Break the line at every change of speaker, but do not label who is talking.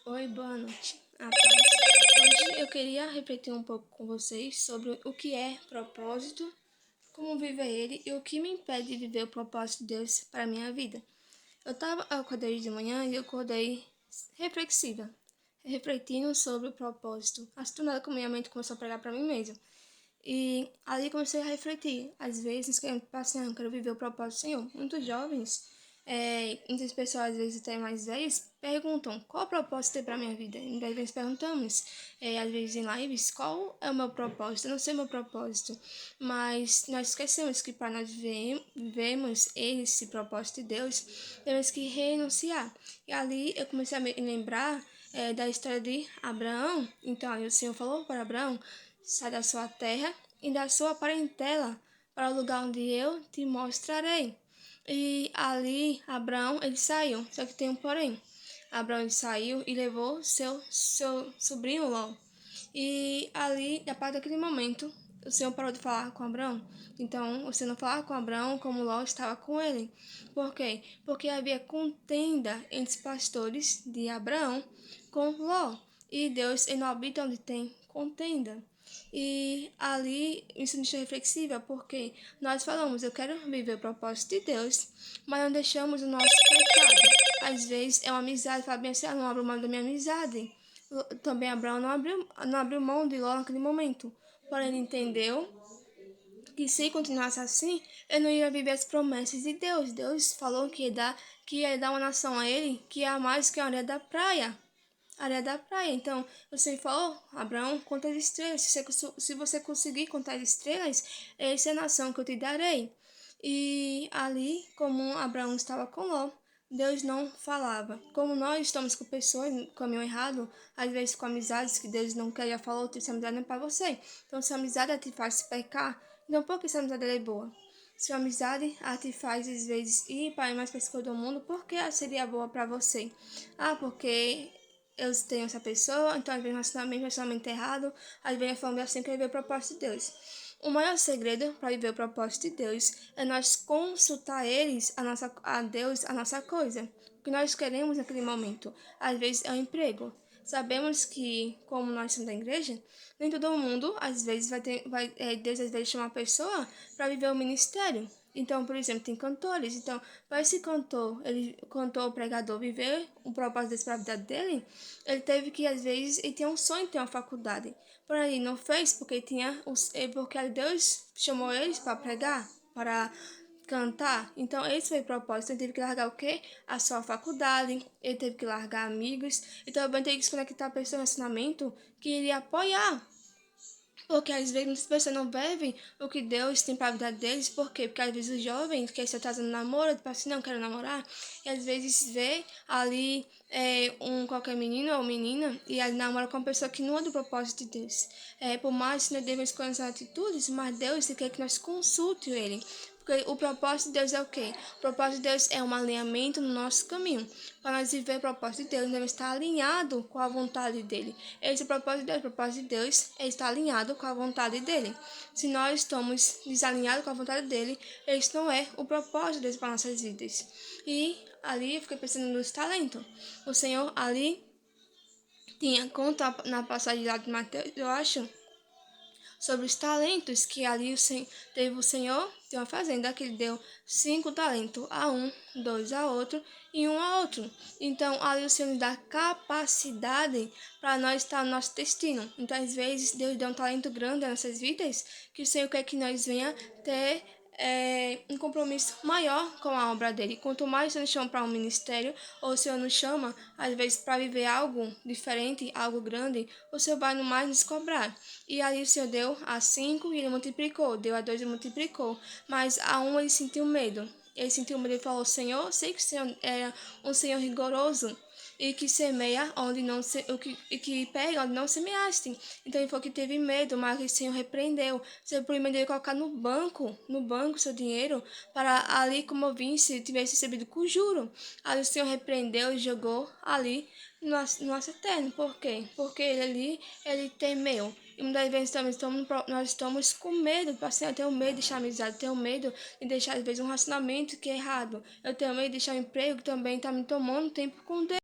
Oi, boa noite. A paz. Hoje eu queria refletir um pouco com vocês sobre o que é propósito, como viver ele e o que me impede de viver o propósito de Deus para a minha vida. Eu acordei de manhã e eu acordei reflexiva, refletindo sobre o propósito. Assim, do nada, como minha mente começou a pregar para mim mesma. E ali comecei a refletir. Às vezes, eu quero viver o propósito do Senhor. Muitos jovens, muitas pessoas, às vezes até mais velhas, perguntam qual o propósito tem para minha vida. E às vezes perguntamos, às vezes em lives, qual é o meu propósito? Eu não sei o meu propósito. Mas nós esquecemos que para nós vivermos esse propósito de Deus, temos que renunciar. E ali eu comecei a me lembrar da história de Abraão. Então, aí o Senhor falou para Abraão: sai da sua terra e da sua parentela para o lugar onde eu te mostrarei. E ali Abraão ele saiu, só que tem um porém. Abraão ele saiu e levou seu sobrinho Ló. E ali, a partir daquele momento, o Senhor parou de falar com Abraão. Então, o Senhor não falava com Abraão como Ló estava com ele. Por quê? Porque havia contenda entre os pastores de Abraão com Ló. E Deus ele não habita onde tem contenda. E ali isso me deixa reflexiva, porque nós falamos, eu quero viver o propósito de Deus, mas não deixamos o nosso pecado. Às vezes é uma amizade, fala bem assim, não abro mão da minha amizade. Também Abraão não abriu mão de Ló naquele momento. Porém, ele entendeu que se continuasse assim, ele não ia viver as promessas de Deus. Deus falou que ia dar uma nação a ele que ia mais que a areia da praia. Areia da praia. Então, você falou, Abraão, conta as estrelas. Se você conseguir contar as estrelas, essa é a nação que eu te darei. E ali, como Abraão estava com Ló, Deus não falava. Como nós estamos com pessoas no caminho errado, às vezes com amizades que Deus não quer, já falou, essa amizade não é para você. Então, se a amizade te faz pecar, então por que essa amizade é boa? Se a amizade te faz, às vezes, ir para mais pessoas do mundo, por que ela seria boa para você? Porque eu tenho essa pessoa, então às vezes relacionamento errado, às vezes a família sempre quer ver o propósito de Deus. O maior segredo para viver o propósito de Deus é nós consultar a Deus, a nossa coisa. O que nós queremos naquele momento. Às vezes é um emprego. Sabemos que, como nós somos da igreja, nem todo mundo, às vezes, Deus às vezes chama uma pessoa para viver o ministério. Então, por exemplo, tem cantores. Então, para esse cantor, pregador, viver o propósito desse para a vida dele, ele teve que, às vezes, ele tinha um sonho de ter uma faculdade. Porém, ele não fez porque Deus chamou eles para pregar, para cantar. Então, esse foi o propósito. Ele teve que largar o quê? A sua faculdade, ele teve que largar amigos, e também teve que se conectar a pessoas no relacionamento que iria apoiar. Porque às vezes muitas pessoas não vivem o que Deus tem para a vida deles. Por quê? Porque às vezes os jovens que estão trazendo namoro, tipo assim, não quero namorar, e às vezes vê ali qualquer menino ou menina e aí namora com uma pessoa que não é do propósito de Deus. Por mais que nós devemos escolher as atitudes, mas Deus quer que nós consulte Ele. Porque o propósito de Deus é o quê? O propósito de Deus é um alinhamento no nosso caminho. Para nós viver o propósito de Deus, devemos estar alinhado com a vontade dEle. Esse é o propósito de Deus. O propósito de Deus é estar alinhado com a vontade dEle. Se nós estamos desalinhados com a vontade dEle, esse não é o propósito de Deus para nossas vidas. E ali eu fiquei pensando nos talentos. O Senhor ali conta na passagem lá de Mateus, eu acho, sobre os talentos que ali teve o Senhor, tem uma fazenda que ele deu 5 talentos a um, 2 a outro e um a outro. Então, ali o Senhor nos dá capacidade para nós estar no nosso destino. Então, às vezes, Deus deu um talento grande nas nossas vidas, que o Senhor quer que nós venha ter um compromisso maior com a obra dele. Quanto mais o Senhor nos chama para um ministério, ou o Senhor nos chama, às vezes, para viver algo diferente, algo grande, o Senhor vai no mais nos cobrar. E ali o Senhor deu a 5 e ele multiplicou, deu a 2 e multiplicou. Mas a um ele sentiu medo. Ele sentiu medo e falou: Senhor, sei que o Senhor é um Senhor rigoroso e que semeia onde não se, o que, e que pega onde não semeaste. Então ele falou que teve medo, mas o Senhor repreendeu. O Senhor proibiu ele colocar no banco seu dinheiro, para ali, como eu vim, se tivesse recebido com juro. Ali o Senhor repreendeu e jogou ali no nosso eterno. Por quê? Porque ele temeu. E muitas vezes nós estamos com medo, assim, eu tenho medo de deixar amizade, tenho medo de deixar, às vezes, um relacionamento que é errado. Eu tenho medo de deixar um emprego que também está me tomando tempo com Deus.